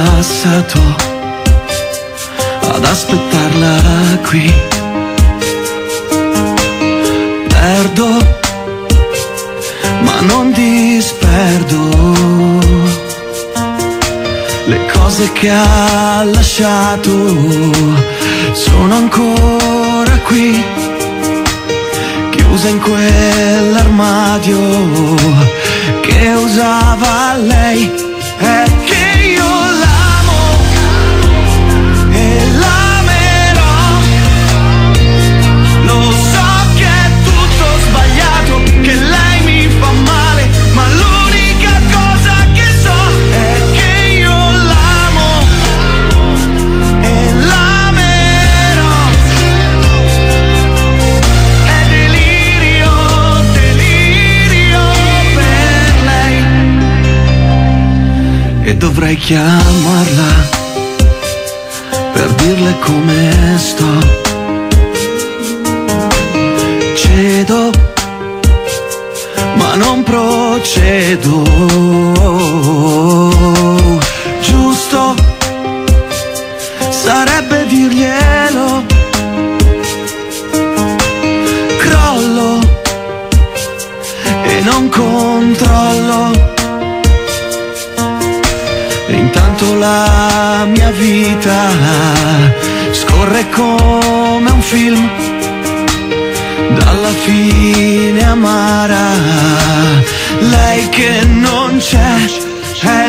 passato ad aspettarla qui. Perdo, ma non disperdo le cose che ha lasciato, sono ancora qui, chiuse in quell'armadio che usava lei. È che io l'amo e l'amerò, lo so che è tutto sbagliato, che lei mi fa male, ma l'unica cosa che so è che io l'amo e l'amerò. È delirio, delirio per lei. E dovrei chiamarla per dirle come sto. Cedo, ma non procedo. Giusto sarebbe dirglielo. Crollo e non controllo. E intanto la mia vita scorre come un film, dalla fine amara. Lei che non c'è, è